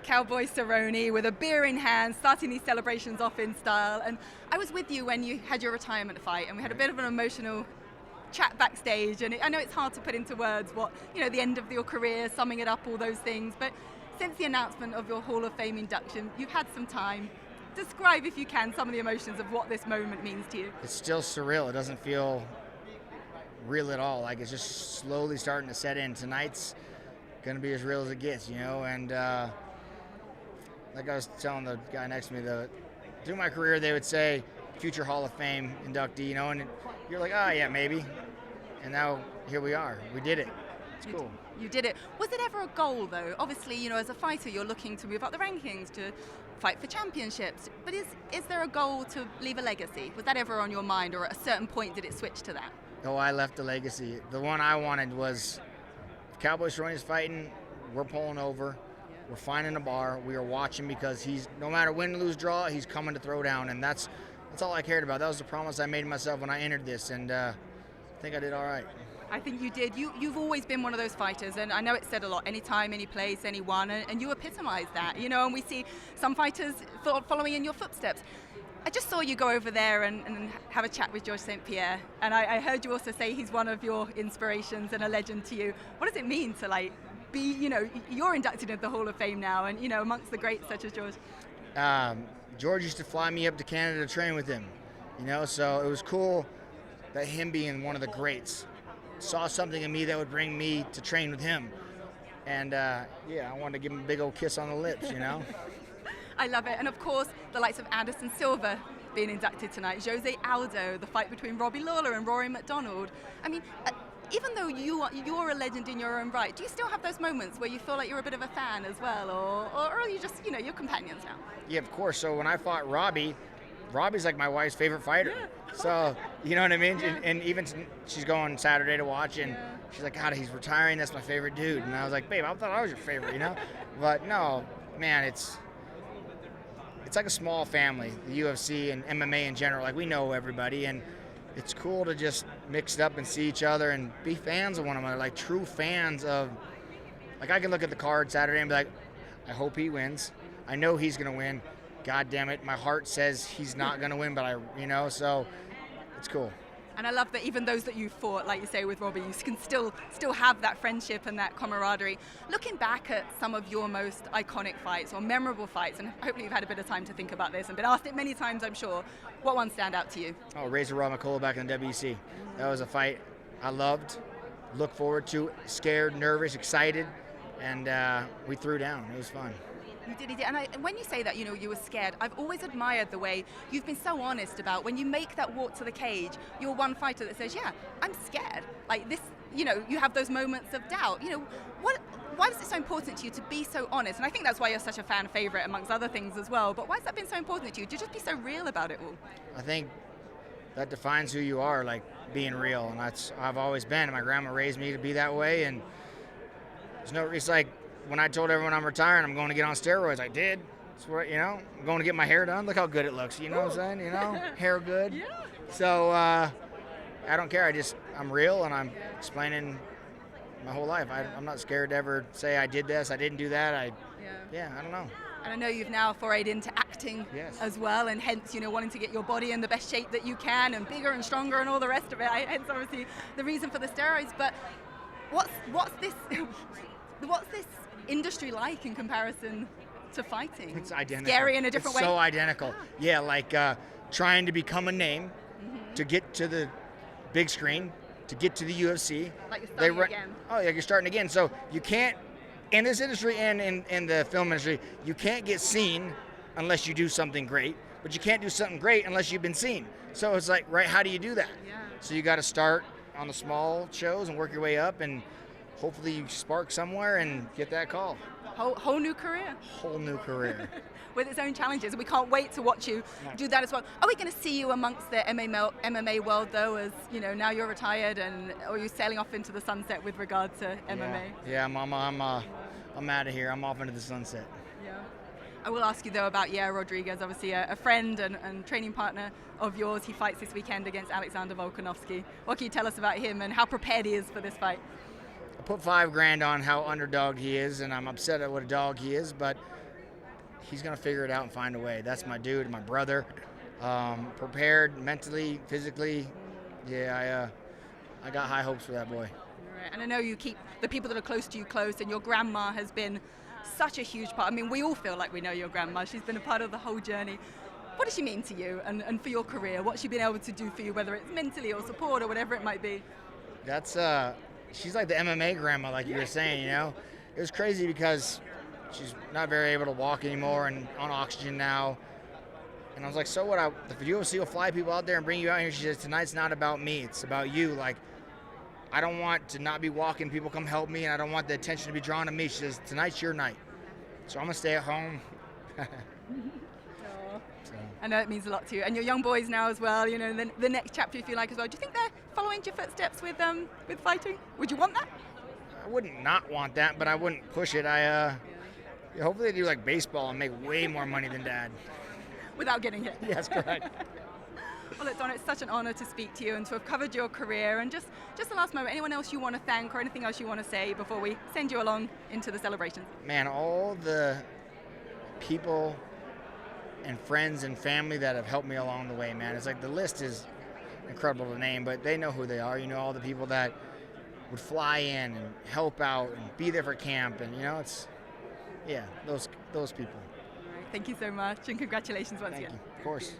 Cowboy Cerrone with a beer in hand, starting these celebrations off in style. And I was with you when you had your retirement fight, and we had a bit of an emotional chat backstage. And I know it's hard to put into words what, the end of your career, summing it up, all those things. But since the announcement of your Hall of Fame induction, you've had some time. Describe, if you can, some of the emotions of what this moment means to you. It's still surreal. It doesn't feel real at all. Like, it's just slowly starting to set in. Tonight's going to be as real as it gets, and like I was telling the guy next to me, through my career, they would say future Hall of Fame inductee, and you're like, oh yeah, maybe. And now here we are. We did it. It's cool. You did it. Was it ever a goal, though? Obviously, as a fighter, you're looking to move up the rankings, to fight for championships. But is there a goal to leave a legacy? Was that ever on your mind, or at a certain point did it switch to that? Oh, I left a legacy. The one I wanted was, if Cowboy Cerrone is fighting, we're pulling over. We're finding a bar. We are watching, because he's, no matter win, lose, draw, he's coming to throw down. And that's all I cared about. That was the promise I made myself when I entered this. And I think I did all right. I think you did. You've always been one of those fighters, and I know it's said a lot, anytime, any place, anyone, and you epitomize that, and we see some fighters following in your footsteps. I just saw you go over there and have a chat with Georges St. Pierre, and I heard you also say he's one of your inspirations and a legend to you. What does it mean to be, you're inducted into the Hall of Fame now, and amongst the greats such as George? George used to fly me up to Canada to train with him, so it was cool that him being one of the greats saw something in me that would bring me to train with him. And I wanted to give him a big old kiss on the lips, I love it. And of course, the likes of Anderson Silva being inducted tonight, Jose Aldo, the fight between Robbie Lawler and Rory McDonald. I mean, even though you're a legend in your own right, do you still have those moments where you feel like you're a bit of a fan as well? Or are you just, your companions now? Yeah, of course. So when I fought Robbie's like my wife's favorite fighter. Yeah. So, you know what I mean? Yeah. And even she's going Saturday to watch, and she's like, God, he's retiring. That's my favorite dude. And I was like, babe, I thought I was your favorite, But no, man, it's like a small family, the UFC and MMA in general. Like, we know everybody, and it's cool to just mix it up and see each other and be fans of one another, like true fans of, like, I can look at the card Saturday and be like, I hope he wins. I know he's going to win. God damn it, my heart says he's not going to win, but so it's cool. And I love that even those that you fought, like you say with Robbie, you can still have that friendship and that camaraderie. Looking back at some of your most iconic fights or memorable fights, and hopefully you've had a bit of time to think about this and been asked it many times, I'm sure, what ones stand out to you? Oh, Razor Rod McCullough back in the WEC. That was a fight I loved, looked forward to, scared, nervous, excited, and we threw down. It was fun. You did. And when you say that, you were scared, I've always admired the way you've been so honest about when you make that walk to the cage, you're one fighter that says, yeah, I'm scared. Like this, you have those moments of doubt. Why is it so important to you to be so honest? And I think that's why you're such a fan favorite amongst other things as well. But why has that been so important to you? To just be so real about it all? I think that defines who you are, like being real. And that's I've always been. My grandma raised me to be that way. And it's like, when I told everyone I'm retiring, I'm going to get on steroids, I did. That's what, I'm going to get my hair done. Look how good it looks. You know what I'm saying? Hair good. Yeah. So I don't care. I'm real, and I'm explaining my whole life. I'm not scared to ever say I did this, I didn't do that. I don't know. And I know you've now forayed into acting as well, and hence, wanting to get your body in the best shape that you can, and bigger and stronger and all the rest of it. Hence, obviously, the reason for the steroids. But what's this industry like in comparison to fighting? It's identical. Scary in a different way. It's so identical. Yeah, like trying to become a name to get to the big screen, to get to the UFC. Like you're starting again. Oh, yeah, you're starting again. So you can't, in this industry and in the film industry, you can't get seen unless you do something great, but you can't do something great unless you've been seen. So it's like, right, how do you do that? Yeah. So you got to start on the small shows and work your way up, and hopefully you spark somewhere and get that call. Whole new career. Whole new career. With its own challenges. We can't wait to watch you do that as well. Are we going to see you amongst the MMA world, though, as now you're retired, and or are you sailing off into the sunset with regard to MMA? Yeah, I'm out of here. I'm off into the sunset. Yeah. I will ask you, though, about Yair Rodriguez, obviously a friend and training partner of yours. He fights this weekend against Alexander Volkanovski. What can you tell us about him and how prepared he is for this fight? I put $5,000 on how underdog he is, and I'm upset at what a dog he is, but he's gonna figure it out and find a way. That's my dude, my brother. Prepared mentally, physically. Yeah, I got high hopes for that boy. Right. And I know you keep the people that are close to you close, and your grandma has been such a huge part. I mean, we all feel like we know your grandma. She's been a part of the whole journey. What does she mean to you and for your career? What's she been able to do for you, whether it's mentally or support or whatever it might be? That's she's like the MMA grandma, like you were saying, you know. It was crazy because she's not very able to walk anymore and on oxygen now. And I was like, so what? The UFC will fly people out there and bring you out here. She says, tonight's not about me. It's about you. Like, I don't want to not be walking. People come help me, and I don't want the attention to be drawn to me. She says, tonight's your night. So I'm going to stay at home. So. I know it means a lot to you. And your young boys now as well, you know, the next chapter, if you like, as well. Do you think they're following your footsteps with fighting? Would you want that? I wouldn't not want that, but I wouldn't push it. Hopefully they do like baseball and make way more money than Dad. Without getting hit. Yes, correct. Well, look, Don, it's such an honor to speak to you and to have covered your career. And just the last moment, anyone else you want to thank or anything else you want to say before we send you along into the celebrations? Man, all the people and friends and family that have helped me along the way, man. It's like the list is incredible to name, but they know who they are. You know, all the people that would fly in and help out and be there for camp, and you know, it's those people. All right, thank you so much, and congratulations once again. Thank you. Of course.